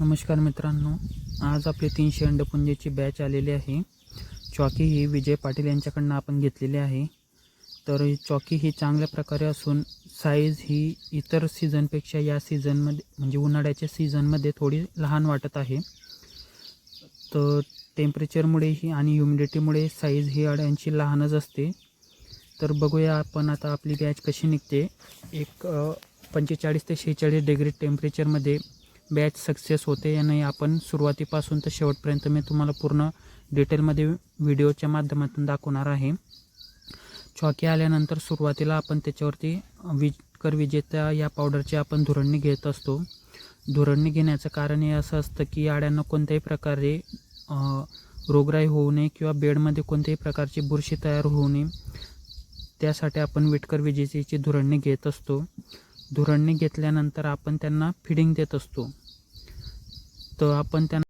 नमस्कार मित्रांनो, आज आपली 300 अंडपुंजेची बॅच आलेली आहे। चॉकी ही विजय पाटील यांच्याकडून आपण घेतलेली आहे। तर चॉकी ही चांगल्या प्रकारे असून साईज ही इतर सीझनपेक्षा या सीझनमध्ये म्हणजे उन्हाळ्याच्या सीझनमध्ये थोडी लहान वाटत आहे। तर टेम्परेचरमुळे ही आणि ह्युमिडिटीमुळे साईज ही अड्यांची लहानच असते। तर बघूया आपण आता आपली बॅच कशी निघते। एक 45 ते 46 डिग्री टेम्परेचरमध्ये बॅच सक्सेस होते या नाही आपण सुरुवातीपासून तर शेवटपर्यंत मी तुम्हाला पूर्ण डिटेलमध्ये व्हिडिओच्या माध्यमातून दाखवणार आहे। चॉकी आल्यानंतर सुरुवातीला आपण त्याच्यावरती विजेता या पावडरची आपण धुरणी घेत असतो। धुरणी घेण्याचं कारण हे असं असतं की अळ्यांना कोणत्याही प्रकारे रोगराई होऊ नये किंवा बेडमध्ये कोणत्याही प्रकारची बुरशी तयार होऊ नये, त्यासाठी आपण विजेची धुरणी घेत असतो। धुरणी घेतल्यानंतर आपण त्यांना फीडिंग देत असतो। तर आपण त्यांना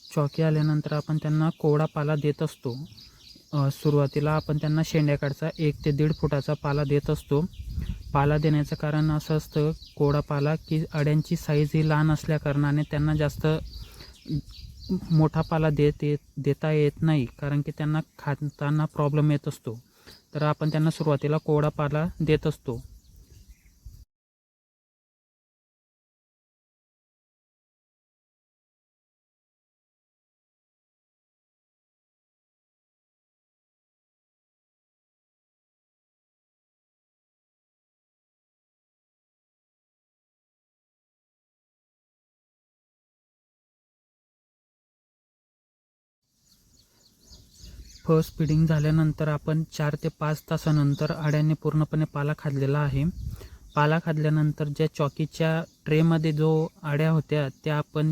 चॉकी आल्यानंतर आपण त्यांना कोवडा पाला देत असतो। सुरुवातीला आपण त्यांना शेंड्याकडचा 1 ते 1.5 फुटाचा पाला देत असतो। पाला देण्याचं कारण असं असतं कोवडा पाला की अड्यांची साईज ही लहान असल्याकारणाने त्यांना जास्त मोठा पाला देता येत नाही, कारण की त्यांना खाताना प्रॉब्लेम येत असतो। तर आपण त्यांना सुरुवातीला कोवडा पाला देत असतो। फर्स्ट फीडिंग झाल्यानंतर आपण 4 ते 5 तासानंतर अड्यांनी पूर्णपणे पाला खाल्लेला आहे। पाला खाल्ल्यानंतर ज्या चॉकीच्या ट्रेमध्ये जो अड्या होत्या त्या आपण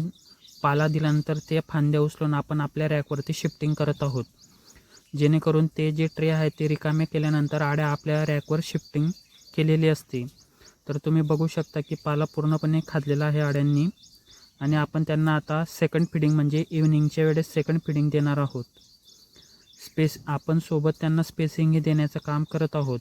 पाला दिल्यानंतर ते फांद्या उचलून आपण आपल्या रॅकवरती शिफ्टिंग करत आहोत, जेणेकरून ते जे ट्रे आहे ते रिकामे केल्यानंतर अड्या आपल्या रॅकवर शिफ्टिंग केलेली असते। तर तुम्ही बघू शकता की पाला पूर्णपणे खाल्लेला आहे अड्यांनी, आणि आपण त्यांना आता सेकंड फीडिंग म्हणजे इव्हनिंगच्या वेळेस सेकंड फीडिंग देणार आहोत। आपण सोबत त्यांना स्पेसिंगही देण्याचं काम करत आहोत।